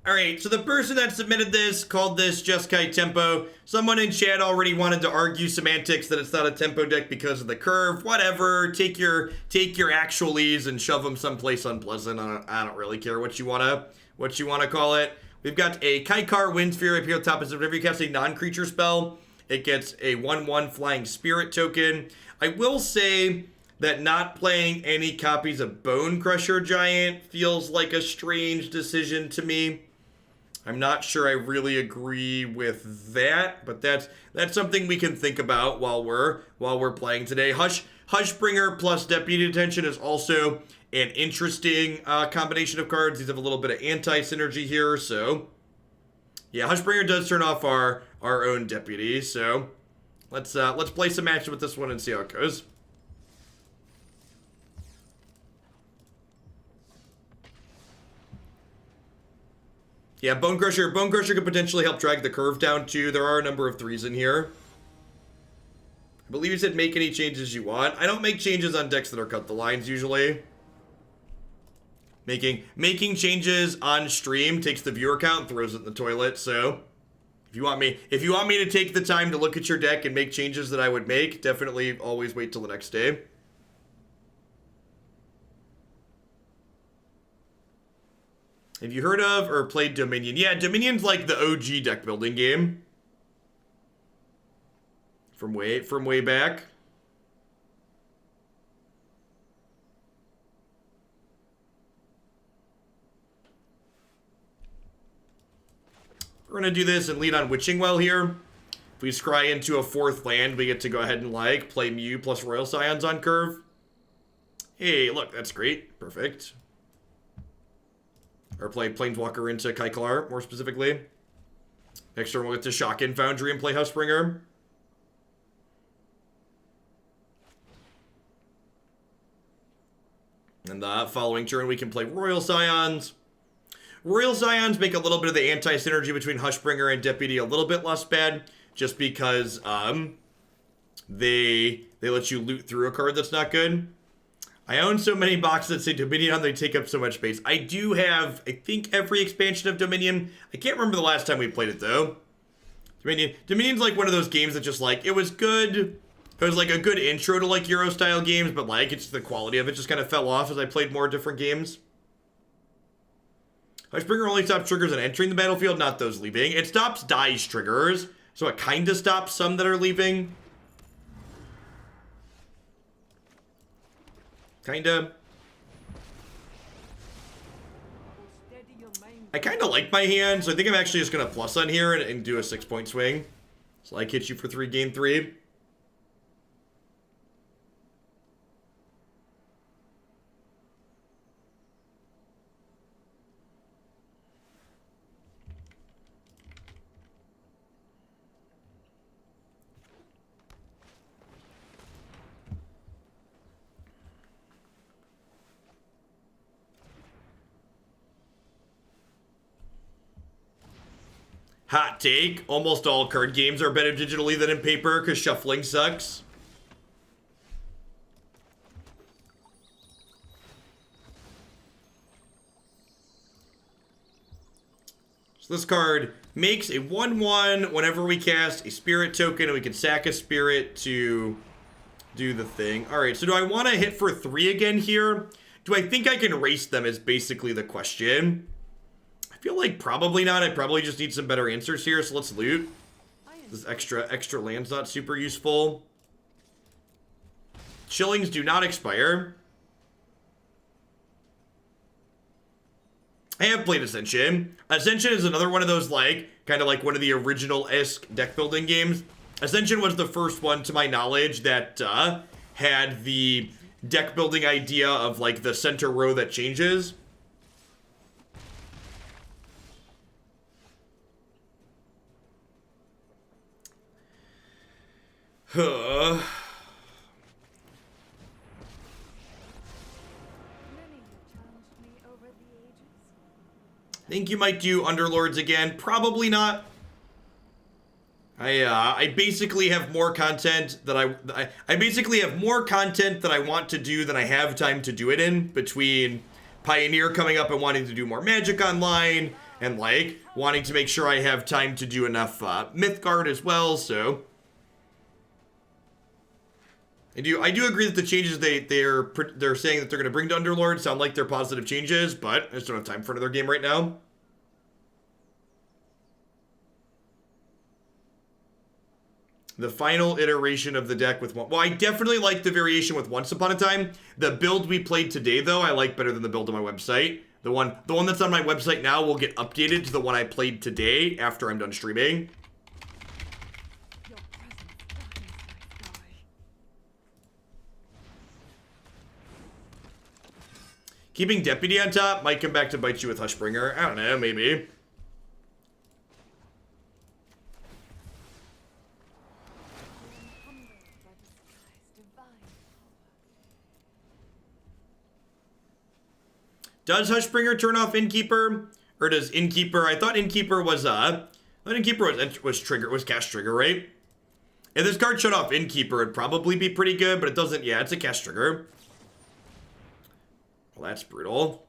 Alright, so the person that submitted this called this Jeskai Tempo. Someone in chat already wanted to argue semantics that it's not a tempo deck because of the curve. Whatever, take your actualies and shove them someplace unpleasant. I don't really care what you wanna call it. We've got a Kykar Wind Sphere up here at the top. Whenever you cast a non-creature spell, it gets a 1/1 flying spirit token. I will say that not playing any copies of Bone Crusher Giant feels like a strange decision to me. I'm not sure I really agree with that, but that's something we can think about while we're playing today. Hushbringer plus Deputy of Detention is also an interesting combination of cards. These have a little bit of anti-synergy here, so yeah, Hushbringer does turn off our own Deputy. So let's play some matches with this one and see how it goes. Yeah, Bone Crusher could potentially help drag the curve down too. There are a number of 3s in here. I believe you said make any changes you want. I don't make changes on decks that are cut the lines usually. Making changes on stream takes the viewer count and throws it in the toilet. So if you want me to take the time to look at your deck and make changes that I would make, definitely always wait till the next day. Have you heard of or played Dominion? Yeah, Dominion's like the OG deck building game. From way back. We're gonna do this and lead on Witching Well here. If we scry into a 4th land, we get to go ahead and play Mu plus Royal Scions on curve. Hey, look, that's great. Perfect. Or play Planeswalker into Kykar, more specifically. Next turn, we'll get to Sacred Foundry and play Hushbringer. And the following turn, we can play Royal Scions. Royal Scions make a little bit of the anti-synergy between Hushbringer and Deputy a little bit less bad, just because they let you loot through a card that's not good. I own so many boxes that say Dominion, they take up so much space. I do have, I think, every expansion of Dominion. I can't remember the last time we played it, though. Dominion's like one of those games that just, like, it was good. It was, like, a good intro to, like, Euro-style games, but, like, it's the quality of it just kind of fell off as I played more different games. Hushbringer only stops triggers on entering the battlefield, not those leaving. It stops dice triggers, so it kind of stops some that are leaving. Kinda. I kinda like my hand, so I think I'm actually just gonna plus on here and do a 6-point swing. So I hit you for 3, gain 3. Hot take, almost all card games are better digitally than in paper because shuffling sucks. So this card makes a 1/1 whenever we cast a spirit token, and we can sack a spirit to do the thing. Alright, so do I want to hit for 3 again here? Do I think I can race them is basically the question. I feel like probably not. I probably just need some better answers here, so let's loot. This extra land's not super useful. Chillings do not expire. I have played Ascension. Ascension is another one of those, like, kind of like one of the original-esque deck building games. Ascension was the first one, to my knowledge, that had the deck building idea of, like, the center row that changes. I think you might do Underlords again. Probably not. I basically have more content that I basically have more content that I want to do than I have time to do it in, between Pioneer coming up and wanting to do more Magic online, and like wanting to make sure I have time to do enough Mythgard as well. So I do agree that the changes they're saying that they're going to bring to Underlord sound like they're positive changes, but I just don't have time for another game right now. The final iteration of the deck with one. Well, I definitely like the variation with Once Upon a Time. The build we played today, though, I like better than the build on my website. The one that's on my website now will get updated to the one I played today after I'm done streaming. Keeping Deputy on top might come back to bite you with Hushbringer. I don't know, maybe. Does Hushbringer turn off Innkeeper? Or does Innkeeper... I thought Innkeeper was, was cast trigger, right? If this card shut off Innkeeper, it'd probably be pretty good, but it doesn't... Yeah, it's a cast trigger. Well, that's brutal.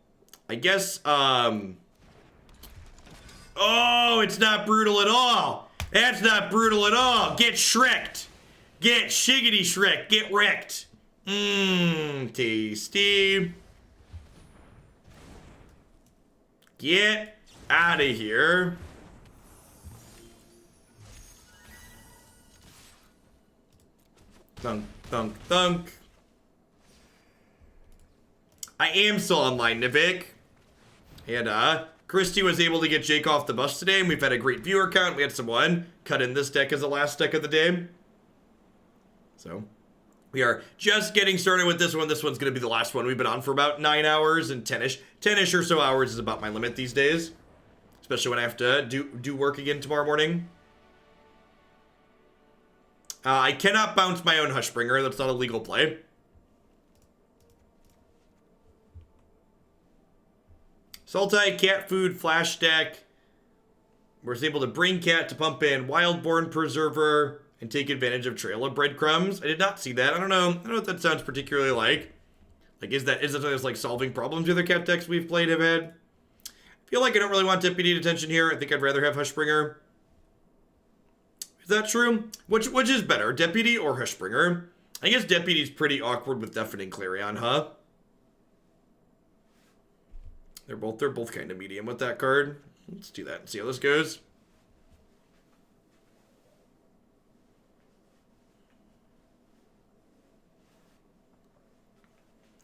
I guess, Oh, it's not brutal at all! That's not brutal at all! Get Shreked! Get shiggity Shrek! Get wrecked! Tasty. Get out of here. Thunk, thunk, thunk. I am still online, Nivik. And, Christy was able to get Jake off the bus today, and we've had a great viewer count. We had someone cut in this deck as the last deck of the day. So, we are just getting started with this one. This one's going to be the last one. We've been on for about 9 hours, and 10-ish or so hours is about my limit these days. Especially when I have to do work again tomorrow morning. I cannot bounce my own Hushbringer. That's not a legal play. Sultai, Cat Food, Flash Deck. Was able to bring Cat to pump in Wildborn Preserver and take advantage of Trail of Breadcrumbs. I did not see that. I don't know what that sounds particularly like. Like, is that something like solving problems the other Cat decks we've played have had? I feel like I don't really want Deputy Detention here. I think I'd rather have Hushbringer. Is that true? Which is better, Deputy or Hushbringer? I guess Deputy's pretty awkward with Deafening Clarion, huh? They're both kind of medium with that card. Let's do that and see how this goes.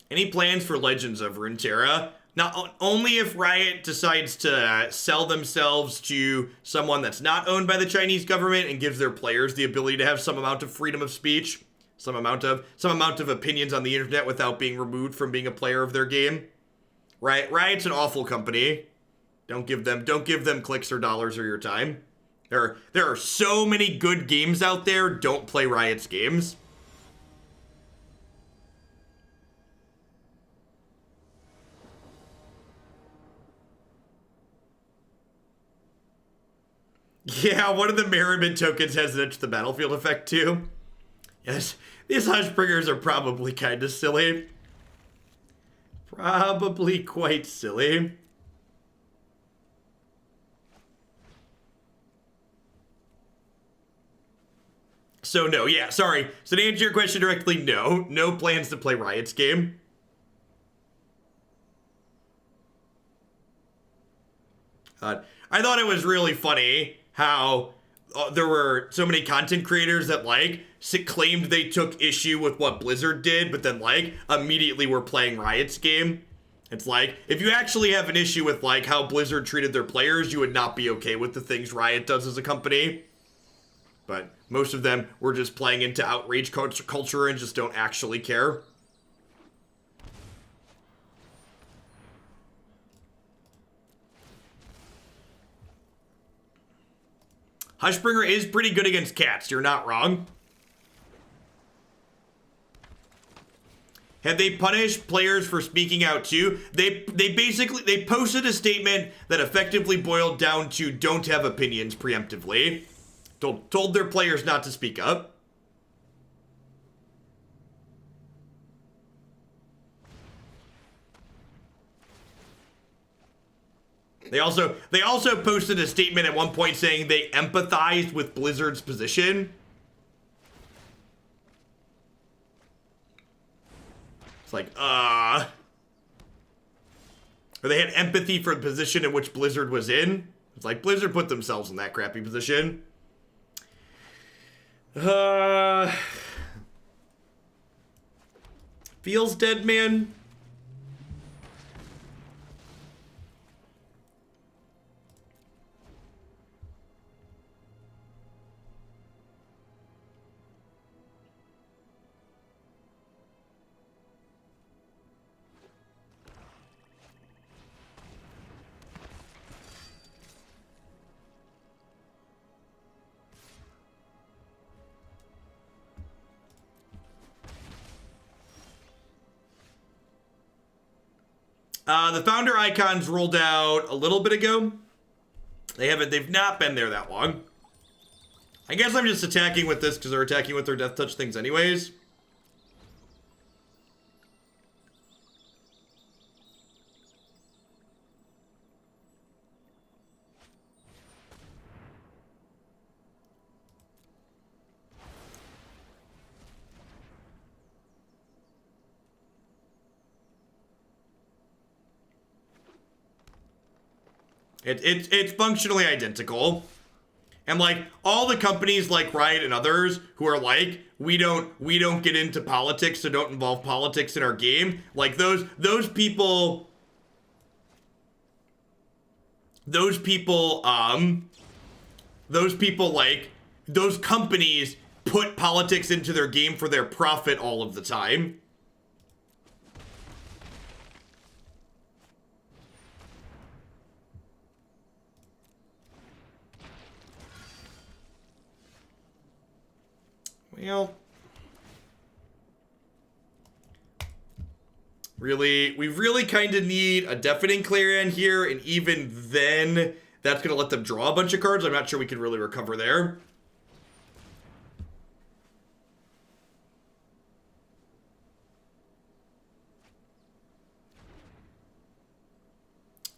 Any plans for Legends of Runeterra? Not only if Riot decides to sell themselves to someone that's not owned by the Chinese government and gives their players the ability to have some amount of freedom of speech, some amount of opinions on the internet without being removed from being a player of their game. Riot's an awful company. Don't give them clicks or dollars or your time. There are so many good games out there. Don't play Riot's games. Yeah, one of the Merriment tokens has an Edge the Battlefield effect too. Yes, these Hushbringers are probably kind of silly. Probably quite silly. So no, yeah, sorry. So to answer your question directly, no. No plans to play Riot's game. I thought it was really funny how there were so many content creators that, like, claimed they took issue with what Blizzard did, but then, like, immediately were playing Riot's game. It's like, if you actually have an issue with, like, how Blizzard treated their players, you would not be okay with the things Riot does as a company. But most of them were just playing into outrage culture and just don't actually care. Hushbringer is pretty good against cats, you're not wrong. Have they punished players for speaking out too? They posted a statement that effectively boiled down to don't have opinions preemptively. Told their players not to speak up. They also posted a statement at one point saying they empathized with Blizzard's position. It's like, or they had empathy for the position in which Blizzard was in. It's like Blizzard put themselves in that crappy position. Feels dead, man. The founder icons rolled out a little bit ago. They've not been there that long. I guess I'm just attacking with this because they're attacking with their death touch things anyways. It's functionally identical. And like all the companies like Riot and others who are like, we don't get into politics, so don't involve politics in our game. Like those people like those companies put politics into their game for their profit all of the time. Well, we really kind of need a Deafening Clarion here, and even then, that's going to let them draw a bunch of cards. I'm not sure we can really recover there.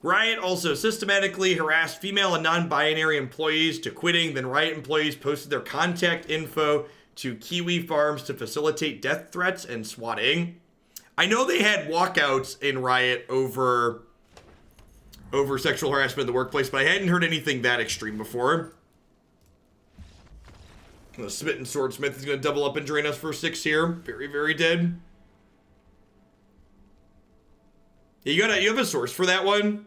Riot also systematically harassed female and non-binary employees to quitting. Then Riot employees posted their contact info to Kiwi farms to facilitate death threats and swatting. I know they had walkouts in Riot over sexual harassment in the workplace, but I hadn't heard anything that extreme before. The Smitten Swordsmith is going to double up and drain us for 6 here. Very, very dead. Yeah, you have a source for that one?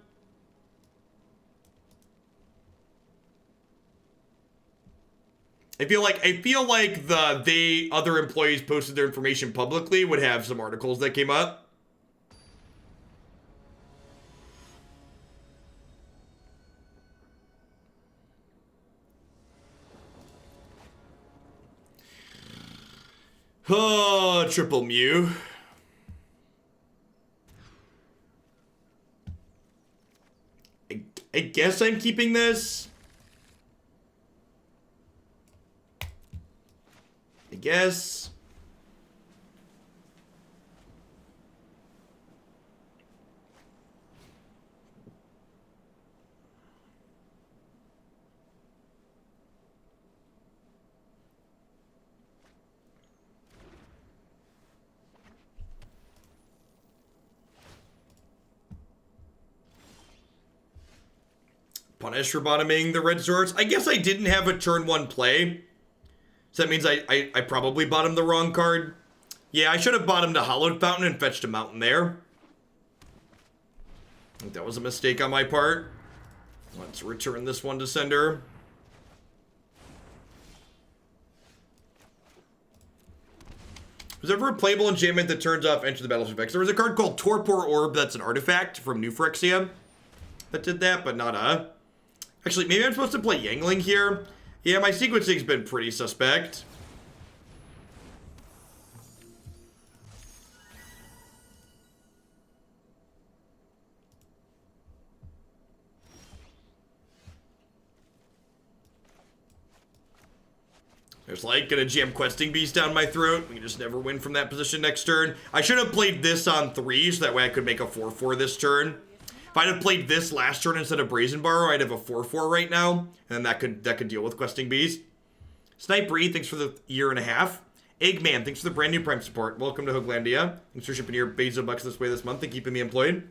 I feel like the other employees posted their information publicly would have some articles that came up. Oh, triple Mu. I guess I'm keeping this. I guess. Punish for bottoming the red swords. I guess I didn't have a turn 1 play. So that means I probably bottomed the wrong card. Yeah, I should have bottomed a Hallowed Fountain and fetched a mountain there. I think that was a mistake on my part. Let's return this one to sender. Was there ever a playable enchantment that turns off Enter the Battlefield effects? There was a card called Torpor Orb that's an artifact from New Phyrexia that did that, but not a... Actually, maybe I'm supposed to play Yanling here. Yeah, my sequencing's been pretty suspect. There's like gonna jam Questing Beast down my throat. We can just never win from that position next turn. I should have played this on 3 so that way I could make a 4/4 this turn. If I'd have played this last turn instead of Brazen Borrower, I'd have a 4/4 right now, and that could deal with Questing Beast. Sniper E, thanks for the year and a half. Eggman, thanks for the brand new Prime support. Welcome to Hooglandia. Thanks for shipping your Bezo bucks this way this month and keeping me employed.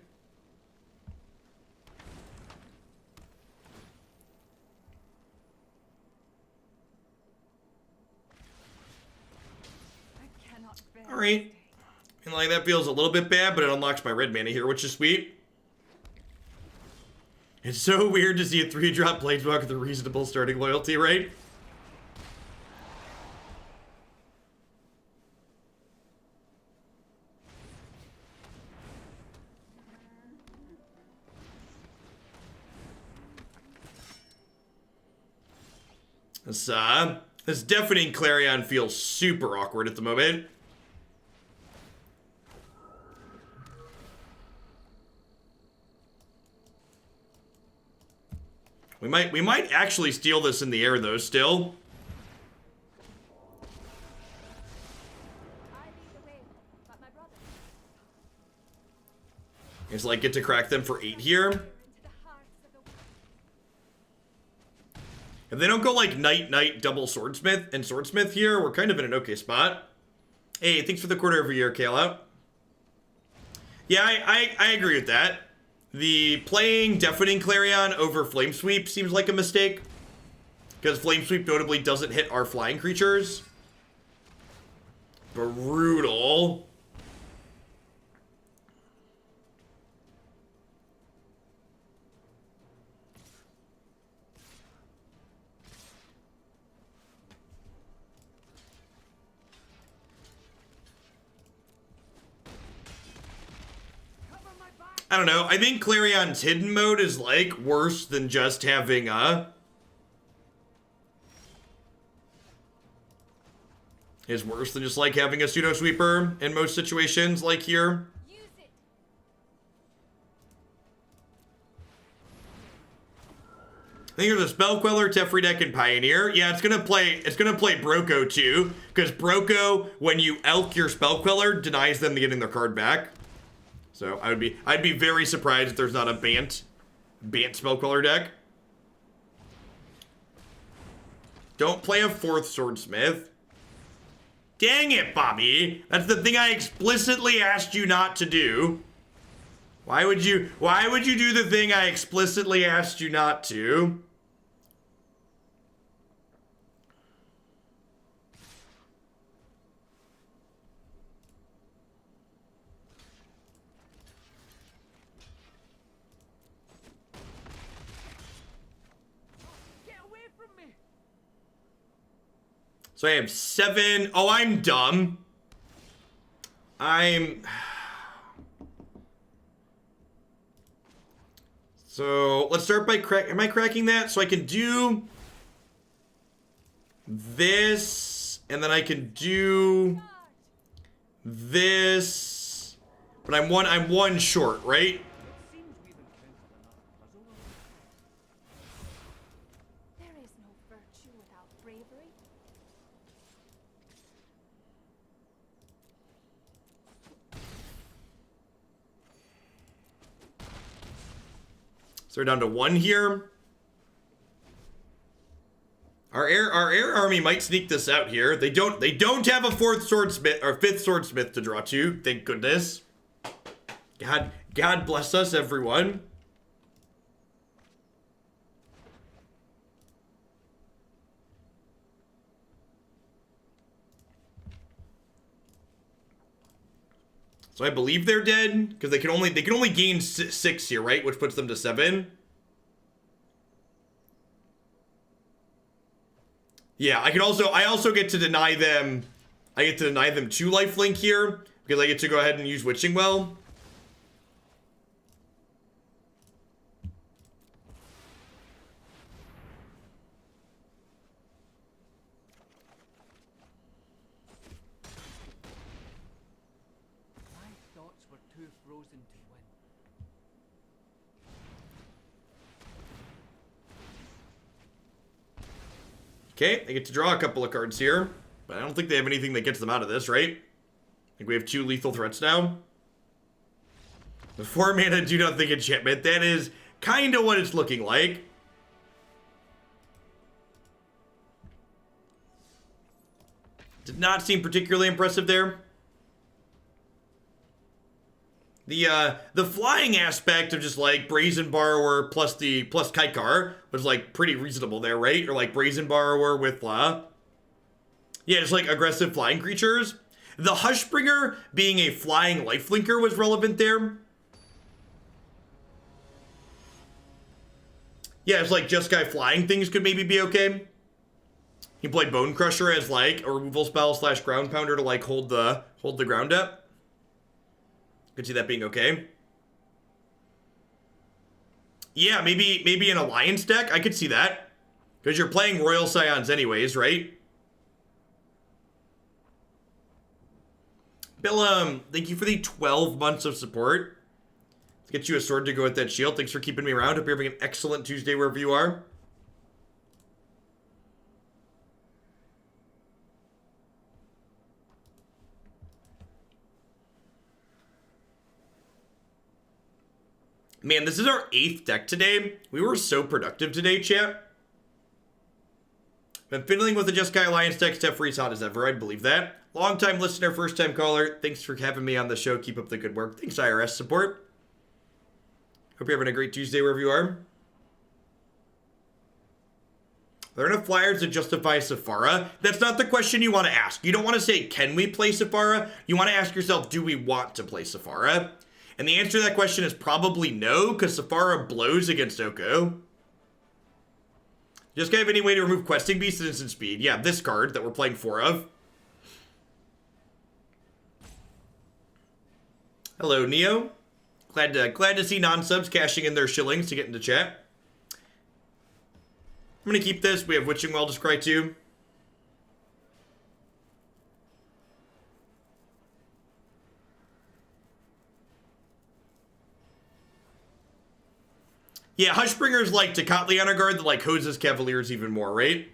Alright. And like that feels a little bit bad, but it unlocks my red mana here, which is sweet. It's so weird to see a 3-drop Planeswalker with a reasonable starting loyalty, right? This Deafening Clarion feels super awkward at the moment. We might actually steal this in the air though, still. It's like get to crack them for 8 here. If they don't go like Knight, double Swordsmith, and Swordsmith here, we're kind of in an okay spot. Hey, thanks for the quarter of a year, Kale out. Yeah, I agree with that. The playing Deafening Clarion over Flame Sweep seems like a mistake. Because Flame Sweep notably doesn't hit our flying creatures. Brutal. I don't know. I think Clarion's hidden mode is like worse than just having is worse than just like having a pseudo sweeper in most situations like here. I think there's a Spell Queller, Teferi deck, and Pioneer. Yeah, it's gonna play Broco too, because Broco, when you elk your Spell Queller, denies them getting their card back. So I'd be very surprised if there's not a Bant Spell Queller deck. Don't play a 4th Swordsmith. Dang it, Bobby! That's the thing I explicitly asked you not to do. Why would you do the thing I explicitly asked you not to? So I have 7. Oh, I'm dumb. So let's start by am I cracking that? So I can do this, and then I can do this, but I'm one short, right? So we're down to 1 here. Our air army might sneak this out here. They don't have a 4th Swordsmith or 5th Swordsmith to draw to. Thank goodness. God bless us, everyone. So I believe they're dead because they can only gain 6 here, right? Which puts them to 7. Yeah, I also get to deny them. I get to deny them 2 lifelink here because I get to go ahead and use Witching Well. Okay, they get to draw a couple of cards here, but I don't think they have anything that gets them out of this, right? I think we have 2 lethal threats now. The 4 mana do nothing enchantment. That is kind of what it's looking like. Did not seem particularly impressive there. The flying aspect of just like Brazen Borrower plus Kykar was like pretty reasonable there, right? Or like Brazen Borrower with yeah, just like aggressive flying creatures. The Hushbringer being a flying lifelinker was relevant there. Yeah, it's like Jeskai flying things could maybe be okay. You play Bone Crusher as like a removal spell / ground pounder to like hold the ground up. Could see that being okay. Yeah, maybe an Alliance deck. I could see that. Because you're playing Royal Scions anyways, right? Bill, thank you for the 12 months of support. Let's get you a sword to go with that shield. Thanks for keeping me around. Hope you're having an excellent Tuesday wherever you are. Man, this is our 8th deck today. We were so productive today, chat. Been fiddling with the Jeskai Alliance deck. Teferi's hot as ever, I believe that. Long-time listener, first-time caller. Thanks for having me on the show. Keep up the good work. Thanks, IRS support. Hope you're having a great Tuesday wherever you are. Are there enough flyers to justify Sephara? That's not the question you want to ask. You don't want to say, can we play Sephara? You want to ask yourself, do we want to play Sephara? And the answer to that question is probably no, because Sephara blows against Oko. Just have any way to remove Questing Beast at instant speed? Yeah, this card that we're playing 4 of. Hello, Neo. Glad to see non-subs cashing in their shillings to get into chat. I'm going to keep this. We have Witching Well to scry too. Yeah, Hushbringer's like Tecatli Honor Guard that like hoses Cavaliers even more, right?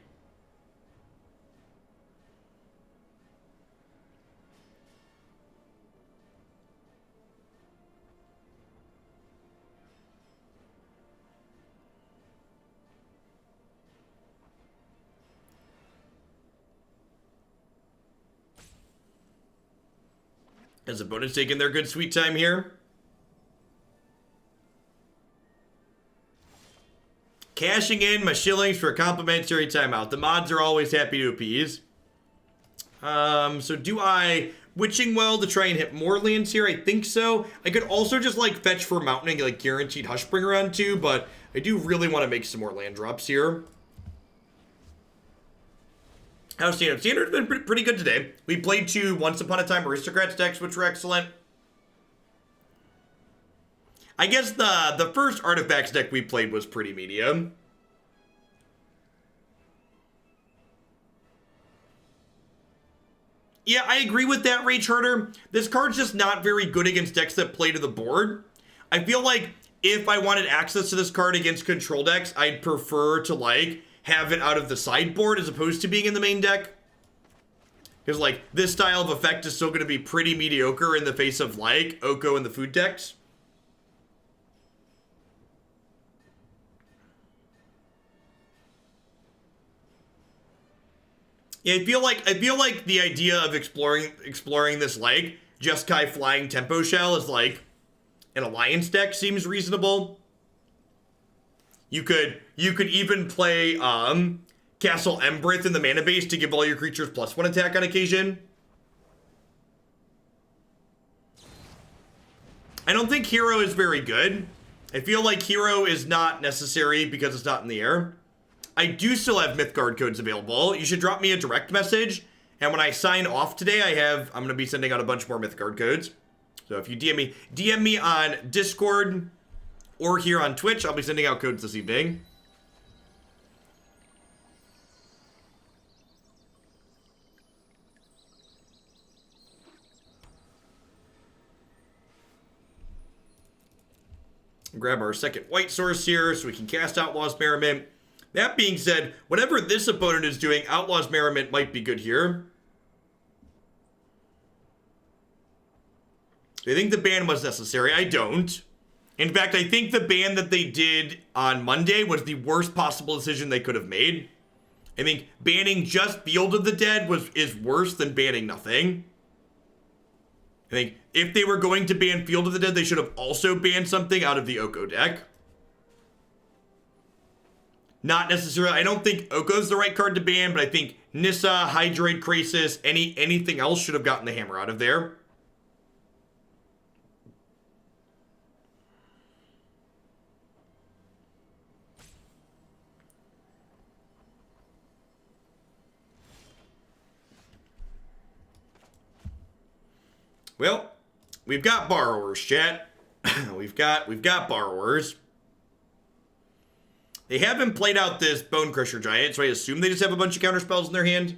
As opponents taking their good sweet time here. Cashing in my shillings for a complimentary timeout. The mods are always happy to appease. So do I Witching Well to try and hit more lands here? I think so. I could also just like fetch for Mountain and like guaranteed Hushbringer on 2, but I do really want to make some more land drops here. How's Standard? Standard's been pretty good today. We played 2 Once Upon a Time Aristocrats decks, which were excellent. I guess the first Artifacts deck we played was pretty medium. Yeah, I agree with that, Rage Herder. This card's just not very good against decks that play to the board. I feel like if I wanted access to this card against control decks, I'd prefer to, like, have it out of the sideboard as opposed to being in the main deck. Because, like, this style of effect is still going to be pretty mediocre in the face of, like, Oko and the food decks. Yeah, I feel like the idea of exploring this like Jeskai flying tempo shell is like an Alliance deck seems reasonable. You could even play Castle Embrith in the mana base to give all your creatures +1 attack on occasion. I don't think Hero is very good. I feel like Hero is not necessary because it's not in the air. I do still have Mythgard codes available. You should drop me a direct message. And when I sign off today, I'm going to be sending out a bunch more Mythgard codes. So if you DM me on Discord or here on Twitch, I'll be sending out codes this evening. Grab our second white source here so we can cast Outlaws Merriment. That being said, whatever this opponent is doing, Outlaws Merriment might be good here. Do you think the ban was necessary? I don't. In fact, I think the ban that they did on Monday was the worst possible decision they could have made. I think banning just Field of the Dead is worse than banning nothing. I think if they were going to ban Field of the Dead, they should have also banned something out of the Oko deck. Not necessarily, I don't think Oko's the right card to ban, but I think Nissa, Hydroid, Krasis, anything else should have gotten the hammer out of there. Well, we've got borrowers, chat. we've got borrowers. They haven't played out this Bone Crusher Giant, so I assume they just have a bunch of counter spells in their hand.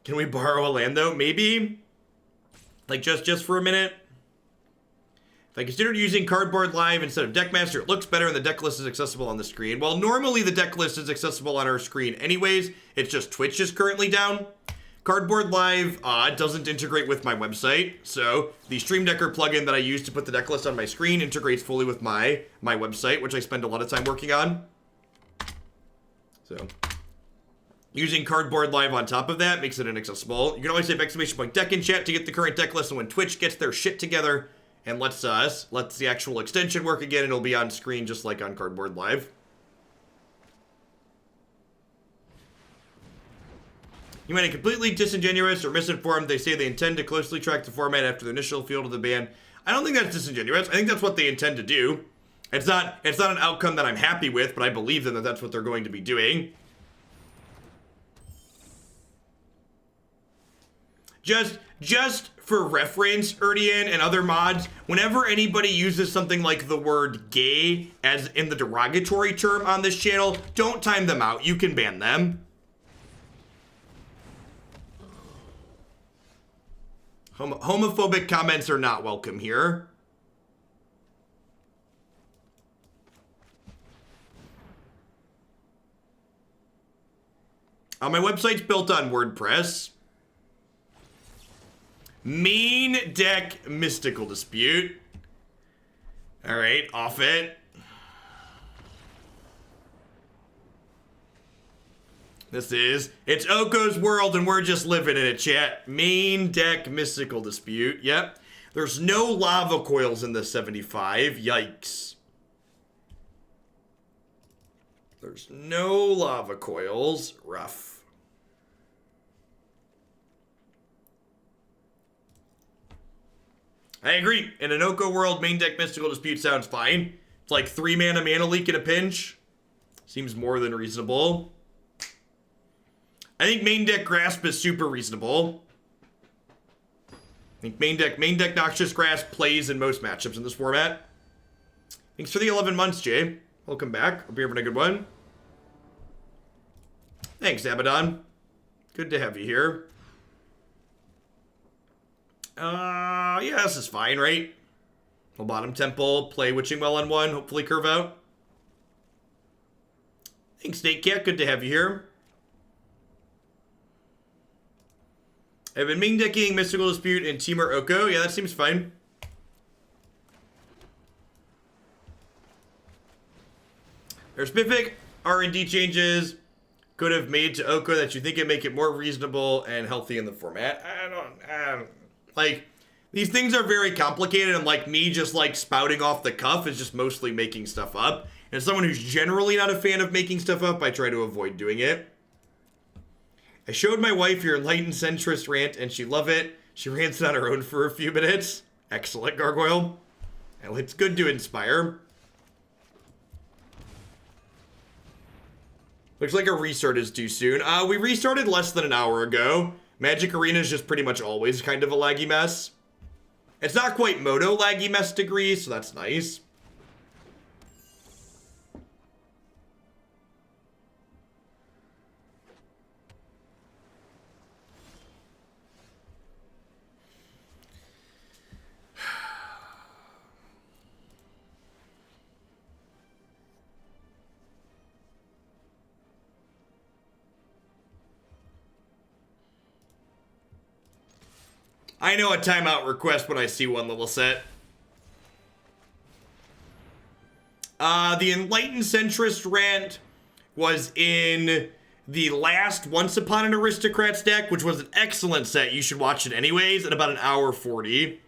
Can we borrow a land though? Maybe. Like just for a minute. If I considered using Cardboard Live instead of Deckmaster, it looks better and the deck list is accessible on the screen. Well, normally the deck list is accessible on our screen anyways. It's just Twitch is currently down. Cardboard Live doesn't integrate with my website. So the Stream Decker plugin that I use to put the deck list on my screen integrates fully with my website, which I spend a lot of time working on. So using Cardboard Live on top of that makes it inaccessible. You can always type ! Deck in chat to get the current deck list, and when Twitch gets their shit together and lets the actual extension work again, it'll be on screen just like on Cardboard Live. You might be completely disingenuous or misinformed. They say they intend to closely track the format after the initial field of the ban. I don't think that's disingenuous. I think that's what they intend to do. It's not an outcome that I'm happy with, but I believe them that that's what they're going to be doing. Just for reference, Erdian and other mods, whenever anybody uses something like the word gay as in the derogatory term on this channel, don't time them out. You can ban them. Homophobic comments are not welcome here. My website's built on WordPress. Main deck Mystical Dispute. All right, off it. It's Oko's world and we're just living in it, chat. Main deck Mystical Dispute, yep. There's no lava coils in the 75, yikes. There's no lava coils, rough. I agree. In an Oko world, main deck Mystical Dispute sounds fine. It's like 3 mana leak in a pinch. Seems more than reasonable. I think main deck Grasp is super reasonable. I think main deck Noxious Grasp plays in most matchups in this format. Thanks for the 11 months, Jay. Welcome back. Hope you're having a good one. Thanks, Abaddon. Good to have you here. Yeah, this is fine, right? Full bottom temple, play Witching Well on 1, hopefully curve out. Thanks, Snake Cat, good to have you here. I've been main decking Mystical Dispute and Temur Oko. Yeah, that seems fine. There are specific R&D changes could have made to Oko that you think would make it more reasonable and healthy in the format. I don't like, these things are very complicated, and like me just like spouting off the cuff is just mostly making stuff up. And as someone who's generally not a fan of making stuff up, I try to avoid doing it. I showed my wife your enlightened centrist rant and she loved it. She rants on her own for a few minutes. Excellent, Gargoyle. Well, it's good to inspire. Looks like a restart is too soon. We restarted less than an hour ago. Magic Arena is just pretty much always kind of a laggy mess. It's not quite Moto laggy mess degree, so that's nice. I know a timeout request when I see one, little set. The Enlightened Centrist rant was in the last Once Upon an Aristocrats deck, which was an excellent set. You should watch it anyways, at about an hour 40.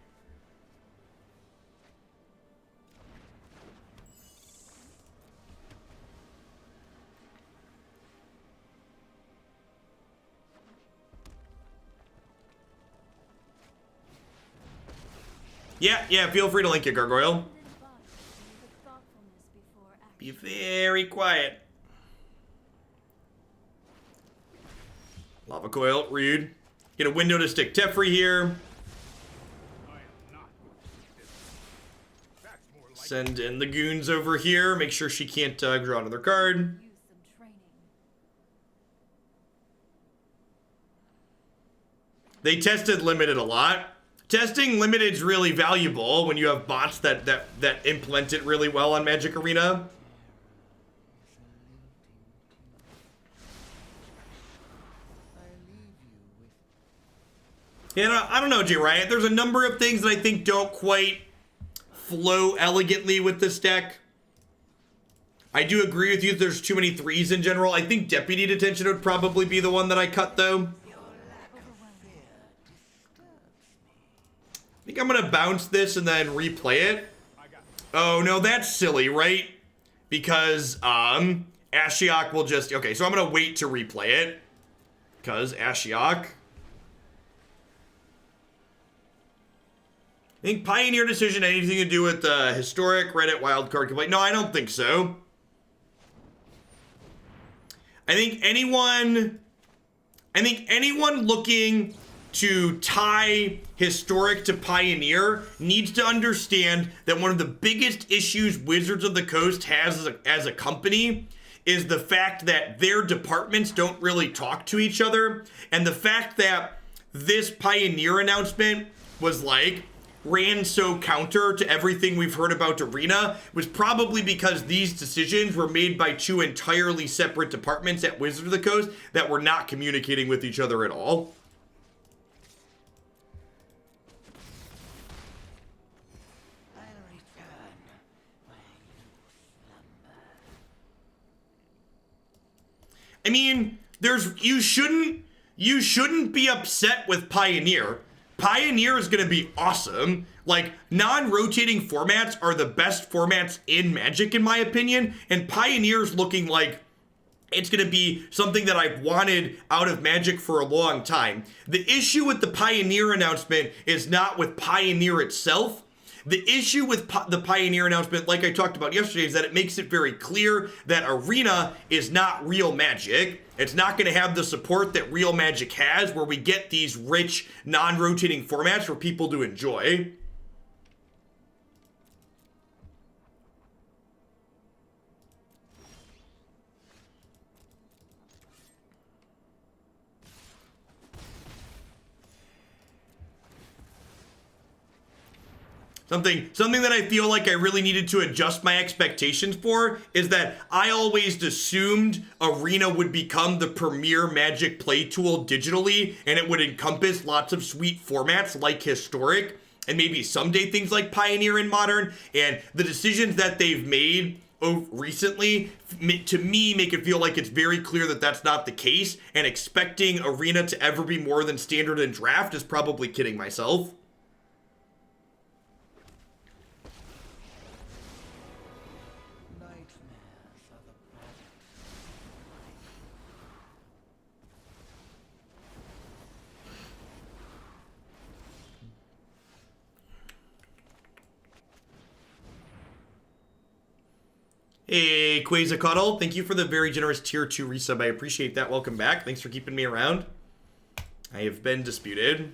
Yeah, feel free to link it, Gargoyle. Be very quiet. Lava Coil, read. Get a window to stick Teferi here. Send in the goons over here. Make sure she can't draw another card. They tested limited a lot. Testing limited is really valuable when you have bots that implement it really well on Magic Arena. Yeah, I don't know, Jay Riot. There's a number of things that I think don't quite flow elegantly with this deck. I do agree with you that there's too many threes in general. I think Deputy Detention would probably be the one that I cut, though. I think I'm going to bounce this and then replay it. Oh, no, that's silly, right? Because, Ashiok will just... Okay, so I'm going to wait to replay it. Because Ashiok... I think Pioneer Decision had anything to do with Historic, Reddit, Wildcard Complaint? No, I don't think so. I think anyone looking to tie Historic to Pioneer needs to understand that one of the biggest issues Wizards of the Coast has as a company is the fact that their departments don't really talk to each other, and the fact that this Pioneer announcement was like... ran so counter to everything we've heard about Arena was probably because these decisions were made by two entirely separate departments at Wizards of the Coast that were not communicating with each other at all. I mean, you shouldn't be upset with Pioneer. Pioneer is going to be awesome. Like, non-rotating formats are the best formats in Magic, in my opinion, and Pioneer's looking like it's going to be something that I've wanted out of Magic for a long time. The issue with the Pioneer announcement is not with Pioneer itself. The issue with the Pioneer announcement, like I talked about yesterday, is that it makes it very clear that Arena is not real Magic. It's not going to have the support that real Magic has, where we get these rich, non-rotating formats for people to enjoy. Something that I feel like I really needed to adjust my expectations for is that I always assumed Arena would become the premier Magic play tool digitally, and it would encompass lots of sweet formats like Historic, and maybe someday things like Pioneer and Modern, and the decisions that they've made recently, to me, make it feel like it's very clear that that's not the case, and expecting Arena to ever be more than Standard and Draft is probably kidding myself. Hey, Quasicuttle, thank you for the very generous tier 2 resub. I appreciate that. Welcome back. Thanks for keeping me around. I have been disputed.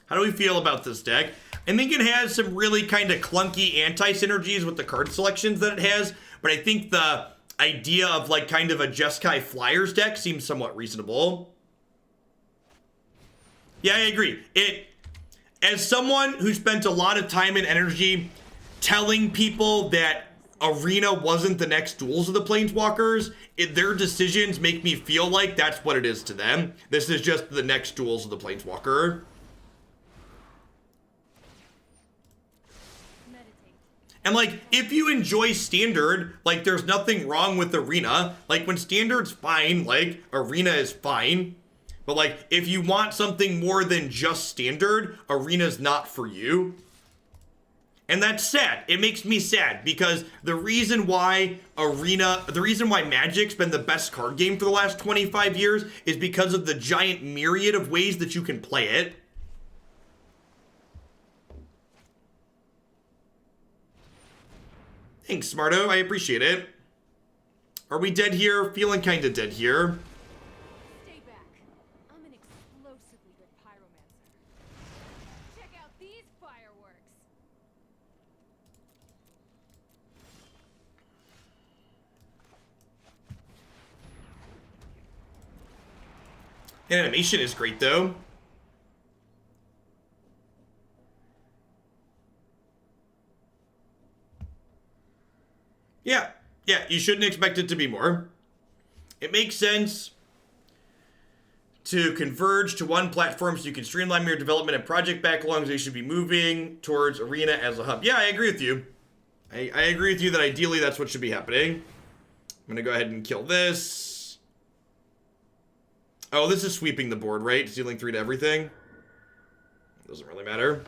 How do we feel about this deck? I think it has some really kind of clunky anti-synergies with the card selections that it has, but I think the idea of like kind of a Jeskai Flyers deck seems somewhat reasonable. Yeah, I agree. As someone who spent a lot of time and energy telling people that Arena wasn't the next Duels of the Planeswalkers, their decisions make me feel like that's what it is to them. This is just the next Duels of the Planeswalker. And like, if you enjoy Standard, like there's nothing wrong with Arena. Like when Standard's fine, like Arena is fine. But like, if you want something more than just Standard, Arena's not for you. And that's sad. It makes me sad because the reason why Magic's been the best card game for the last 25 years is because of the giant myriad of ways that you can play it. Thanks, Smarto. I appreciate it. Are we dead here? Feeling kind of dead here. Stay back. I'm an explosively good pyromancer. Check out these fireworks. And animation is great, though. Yeah, you shouldn't expect it to be more. It makes sense to converge to one platform so you can streamline your development and project backlogs. They should be moving towards Arena as a hub. Yeah, I agree with you. I agree with you that ideally that's what should be happening. I'm going to go ahead and kill this. Oh, this is sweeping the board, right? Stealing 3 to everything. Doesn't really matter.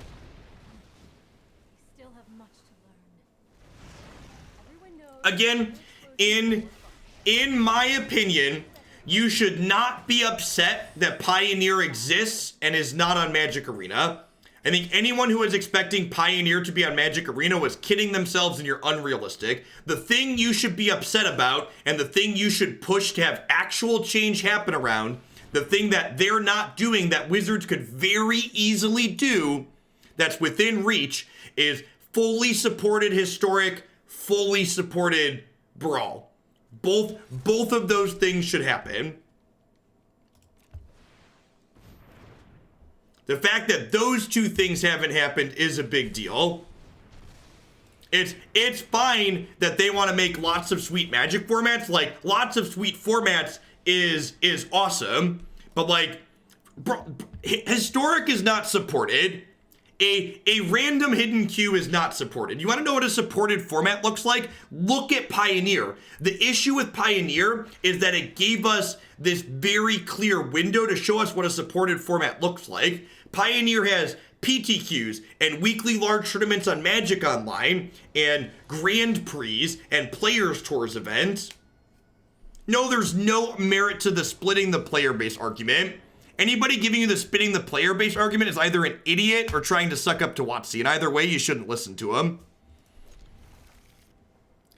Again, in my opinion, you should not be upset that Pioneer exists and is not on Magic Arena. I think anyone who was expecting Pioneer to be on Magic Arena was kidding themselves and you're unrealistic. The thing you should be upset about and the thing you should push to have actual change happen around, the thing that they're not doing that Wizards could very easily do that's within reach, is fully supported Historic, fully supported Brawl. Both of those things should happen. The fact that those two things haven't happened is a big deal. It's fine that they want to make lots of sweet Magic formats. Like, lots of sweet formats is awesome. But like, Historic is not supported. A random hidden queue is not supported. You want to know what a supported format looks like? Look at Pioneer. The issue with Pioneer is that it gave us this very clear window to show us what a supported format looks like. Pioneer has PTQs and weekly large tournaments on Magic Online and Grand Prix and Players Tours events. No, there's no merit to the splitting the player base argument. Anybody giving you the splitting the player base argument is either an idiot or trying to suck up to WotC, and either way, you shouldn't listen to them.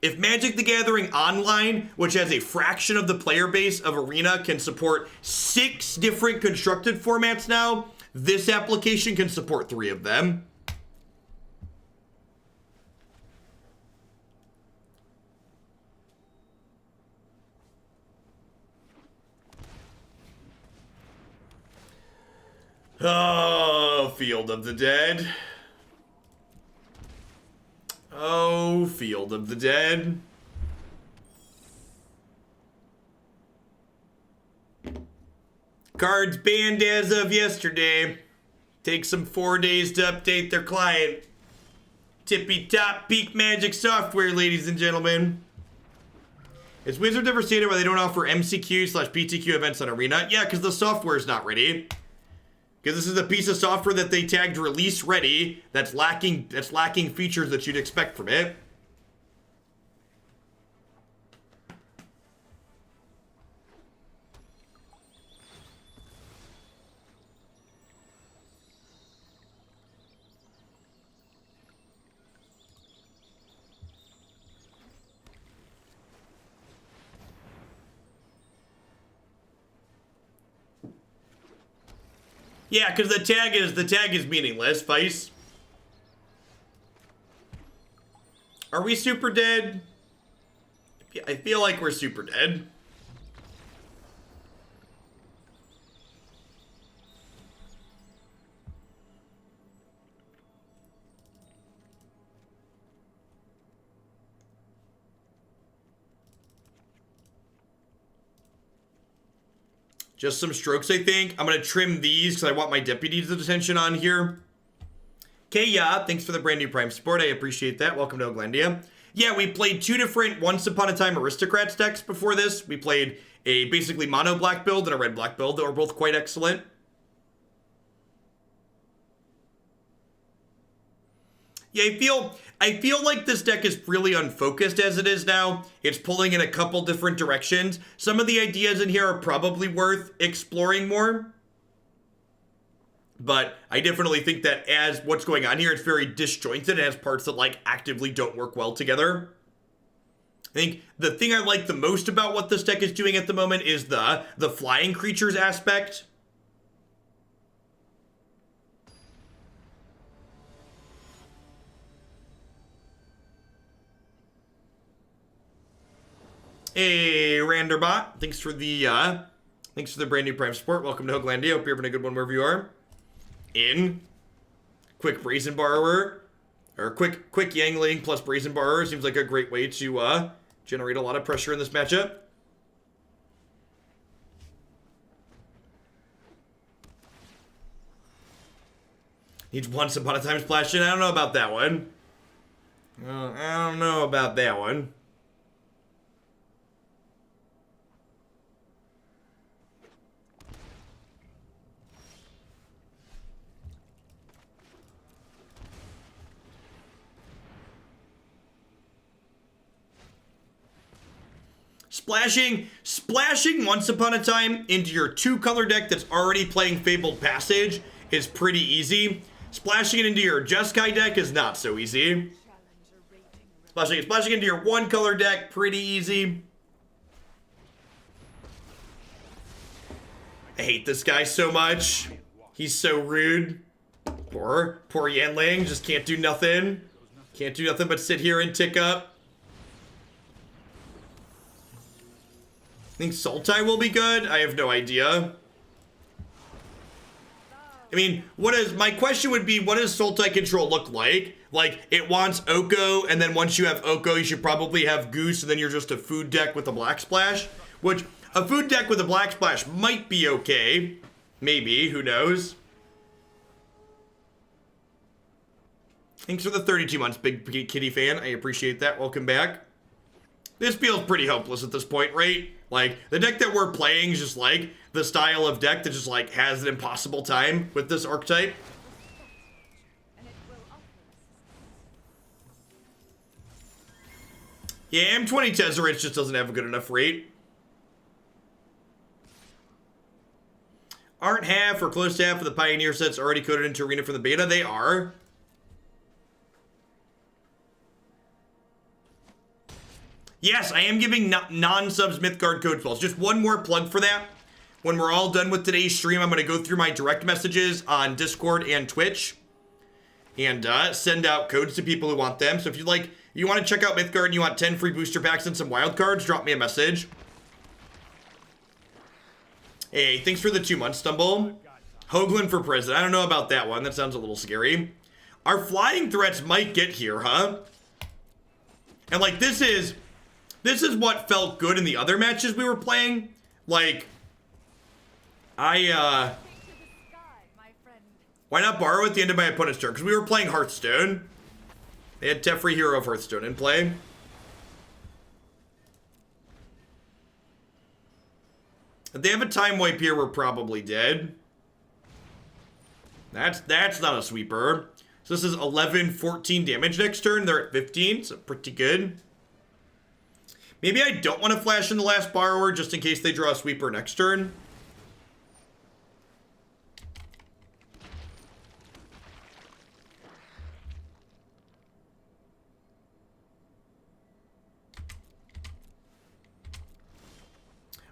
If Magic the Gathering Online, which has a fraction of the player base of Arena, can support 6 different constructed formats now, this application can support 3 of them. Oh, Field of the Dead. Oh, Field of the Dead. Cards banned as of yesterday. Takes them 4 days to update their client. Tippy top peak Magic software, ladies and gentlemen. Is Wizards ever stated why they don't offer MCQ/PTQ events on Arena? Yeah, because the software is not ready. Because this is a piece of software that they tagged release ready that's lacking features that you'd expect from it. Yeah, because the tag is meaningless, Vice. Are we super dead? I feel like we're super dead. Just some strokes, I think. I'm going to trim these because I want my Deputy of Detention on here. Kaya, thanks for the brand new Prime support. I appreciate that. Welcome to Oglandia. Yeah, we played 2 different Once Upon a Time Aristocrats decks before this. We played a basically mono black build and a red black build that were both quite excellent. Yeah, I feel like this deck is really unfocused as it is now. It's pulling in a couple different directions. Some of the ideas in here are probably worth exploring more. But I definitely think that as what's going on here, it's very disjointed and has parts that like actively don't work well together. I think the thing I like the most about what this deck is doing at the moment is the flying creatures aspect. Hey, Randerbot, thanks for the brand new Prime support. Welcome to Hoaglandia. Hope you're having a good one wherever you are. Quick Brazen Borrower, or quick Yanling plus Brazen Borrower seems like a great way to generate a lot of pressure in this matchup. Needs Once Upon a Time splash in. I don't know about that one. I don't know about that one. Splashing Once Upon a Time into your 2-color deck that's already playing Fabled Passage is pretty easy. Splashing it into your Jeskai deck is not so easy. Splashing into your 1-color deck, pretty easy. I hate this guy so much. He's so rude. Poor Yanling just can't do nothing. Can't do nothing but sit here and tick up. I think Sultai will be good. I have no idea. I mean, my question would be, what does Sultai control look like? Like, it wants Oko, and then once you have Oko, you should probably have Goose, and then you're just a food deck with a Black Splash. Which, a food deck with a Black Splash might be okay. Maybe, who knows? Thanks for the 32 months, Big Kitty fan. I appreciate that. Welcome back. This feels pretty hopeless at this point, right? Like, the deck that we're playing is just like the style of deck that just like has an impossible time with this archetype. Yeah, M20 Tezzeret just doesn't have a good enough rate. Aren't half or close to half of the Pioneer sets already coded into Arena from the beta? They are. Yes, I am giving non-subs Mythgard code spells. Just one more plug for that. When we're all done with today's stream, I'm going to go through my direct messages on Discord and Twitch and send out codes to people who want them. So if you want to check out Mythgard and you want 10 free booster packs and some wild cards, drop me a message. Hey, thanks for the 2 months, Stumble. Hoagland for president. I don't know about that one. That sounds a little scary. Our flying threats might get here, huh? And like, this is what felt good in the other matches we were playing. Like, why not borrow at the end of my opponent's turn? Because we were playing Hearthstone. They had Teferi, Hero of Hearthstone in play. If they have a time wipe here, we're probably dead. That's not a sweeper. So this is 11, 14 damage next turn. They're at 15, so pretty good. Maybe I don't want to flash in the last borrower just in case they draw a sweeper next turn.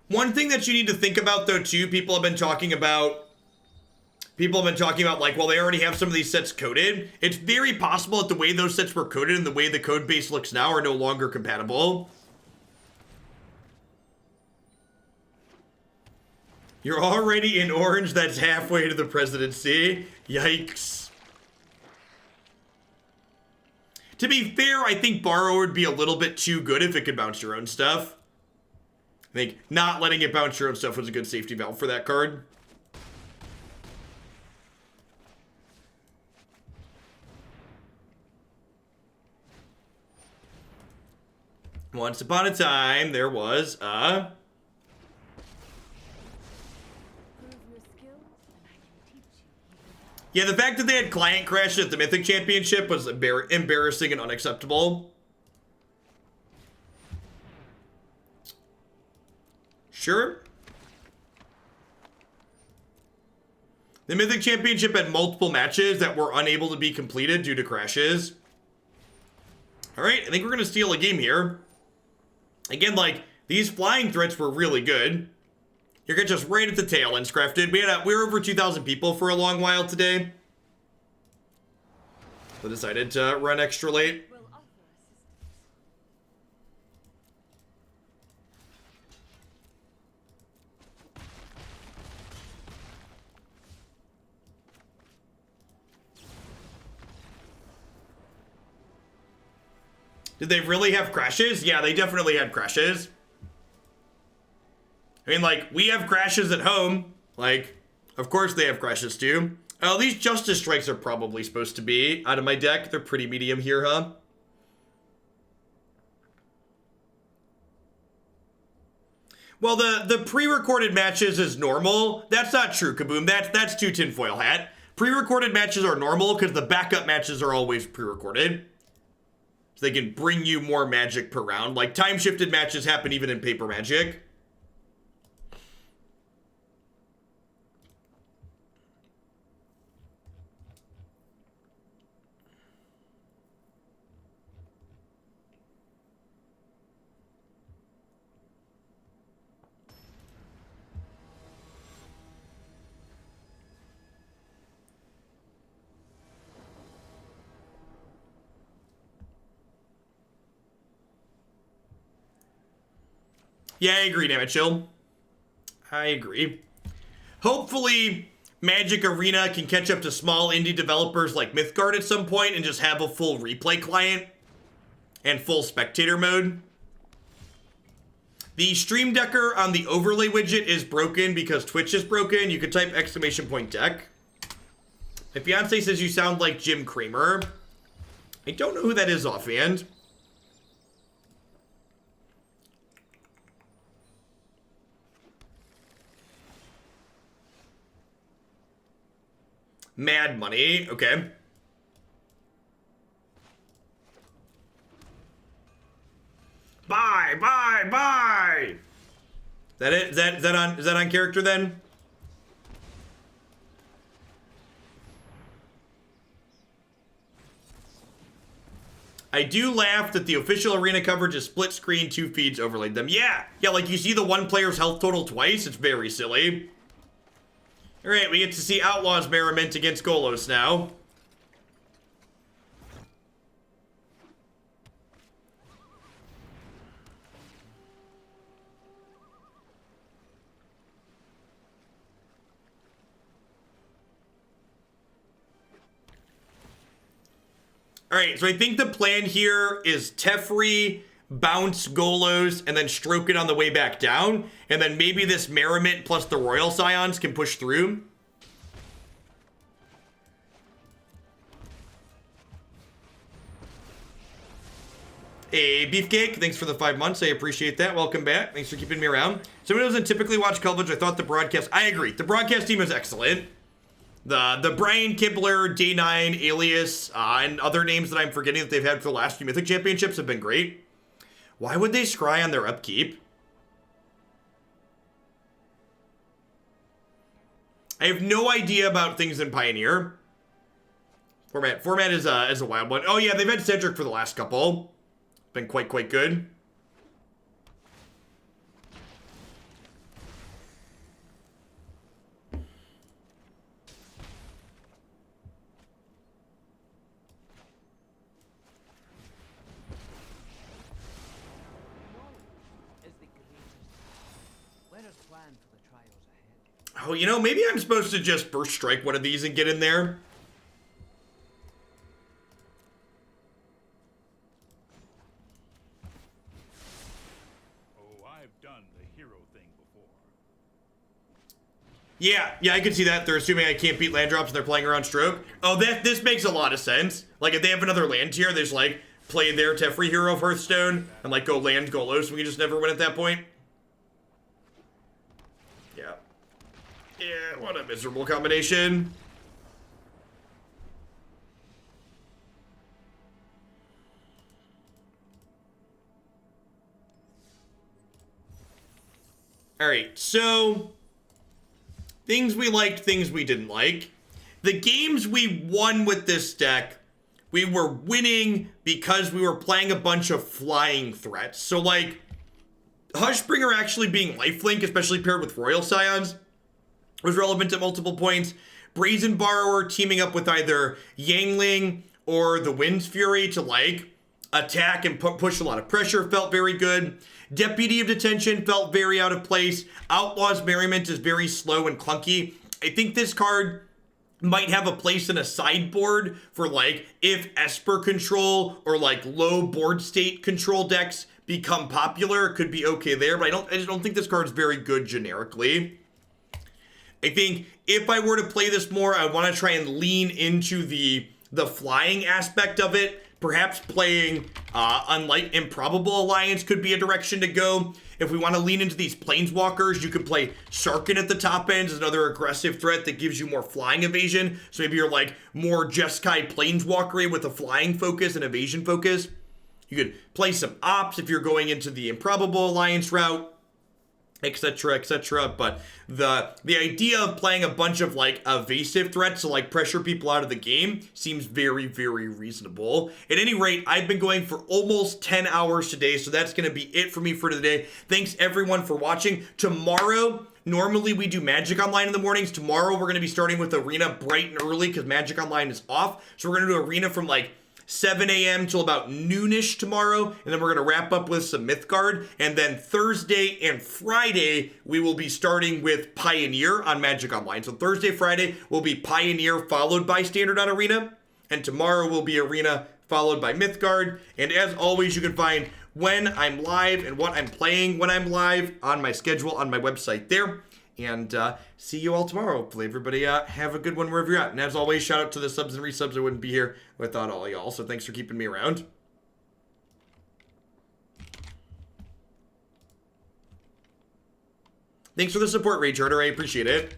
One thing that you need to think about, though, too, people have been talking about, like, well, they already have some of these sets coded. It's very possible that the way those sets were coded and the way the code base looks now are no longer compatible. You're already in orange. That's halfway to the presidency. Yikes. To be fair, I think Borrow would be a little bit too good if it could bounce your own stuff. I think not letting it bounce your own stuff was a good safety valve for that card. Once upon a time, there was a... Prove your skills, and I can teach you. Yeah, the fact that they had client crashes at the Mythic Championship was embarrassing and unacceptable. Sure. The Mythic Championship had multiple matches that were unable to be completed due to crashes. Alright, I think we're going to steal a game here. Again, like, these flying threats were really good. You're going to just right at the tail end, Scrafted. We were over 2,000 people for a long while today. So decided to run extra late. Will offer assistance. Did they really have crashes? Yeah, they definitely had crashes. I mean, like, we have crashes at home. Like, of course they have crashes too. Oh, these Justice Strikes are probably supposed to be out of my deck. They're pretty medium here, huh? Well, the pre-recorded matches is normal. That's not true, Kaboom. That's too tinfoil hat. Pre-recorded matches are normal because the backup matches are always pre-recorded. So they can bring you more magic per round. Like, time-shifted matches happen even in paper Magic. Yeah, I agree, damn it, Chill. I agree. Hopefully, Magic Arena can catch up to small indie developers like Mythgard at some point and just have a full replay client and full spectator mode. The Stream Decker on the overlay widget is broken because Twitch is broken. You can type !deck. My fiance says you sound like Jim Cramer. I don't know who that is offhand. Mad Money, okay. Buy! That it? Is that on character then? I do laugh that the official arena coverage is split screen, 2 feeds overlaid them. Yeah, like you see the one player's health total twice. It's very silly. All right, we get to see Outlaws Merriment against Golos now. All right, so I think the plan here is Teferi, bounce Golos, and then stroke it on the way back down. And then maybe this Merriment plus the Royal Scions can push through. Hey, Beefcake, thanks for the 5 months. I appreciate that. Welcome back. Thanks for keeping me around. Someone who doesn't typically watch coverage, I thought the broadcast... I agree. The broadcast team is excellent. The Brian Kibler, Day 9, Alias, and other names that I'm forgetting that they've had for the last few Mythic Championships have been great. Why would they scry on their upkeep? I have no idea about things in Pioneer. Format is a wild one. Oh yeah, they've had Cedric for the last couple. Been quite good. Oh, you know, maybe I'm supposed to just burst strike one of these and get in there. Oh, I've done the hero thing before. Yeah, I can see that. They're assuming I can't beat land drops and they're playing around stroke. Oh, this makes a lot of sense. Like, if they have another land tier, there's like, play their Teferi hero of Hearthstone and like go land, go low, so we can just never win at that point. Yeah. Yeah, what a miserable combination. Alright, so things we liked, things we didn't like. The games we won with this deck, we were winning because we were playing a bunch of flying threats. So like, Hushbringer actually being lifelink, especially paired with Royal Scions, was relevant at multiple points. Brazen Borrower teaming up with either Yanling or the Wind's Fury to like attack and push a lot of pressure felt very good. Deputy of Detention felt very out of place. Outlaws Merriment is very slow and clunky. I think this card might have a place in a sideboard for like if Esper control or like low board state control decks become popular, it could be okay there, but I just don't think this card's very good generically. I think if I were to play this more, I want to try and lean into the flying aspect of it. Perhaps playing unlike Improbable Alliance could be a direction to go. If we want to lean into these Planeswalkers, you could play Sarkin at the top end as another aggressive threat that gives you more flying evasion. So maybe you're like more Jeskai Planeswalker with a flying focus and evasion focus. You could play some Ops if you're going into the Improbable Alliance route, etc., etc. But the idea of playing a bunch of like evasive threats to like pressure people out of the game seems very, very reasonable. At any rate, I've been going for almost 10 hours today, so that's going to be it for me for today. Thanks everyone for watching. Tomorrow, normally we do Magic Online in the mornings. Tomorrow we're going to be starting with Arena bright and early because Magic Online is off. So we're going to do Arena from like 7 a.m. till about noonish tomorrow, and then we're going to wrap up with some Mythgard, and then Thursday and Friday, we will be starting with Pioneer on Magic Online. So Thursday, Friday will be Pioneer followed by Standard on Arena, and tomorrow will be Arena followed by Mythgard, and as always, you can find when I'm live and what I'm playing when I'm live on my schedule on my website there. And see you all tomorrow. Hopefully everybody have a good one wherever you're at. And as always, shout out to the subs and resubs. I wouldn't be here without all y'all. So thanks for keeping me around. Thanks for the support, Rage Harder. I appreciate it.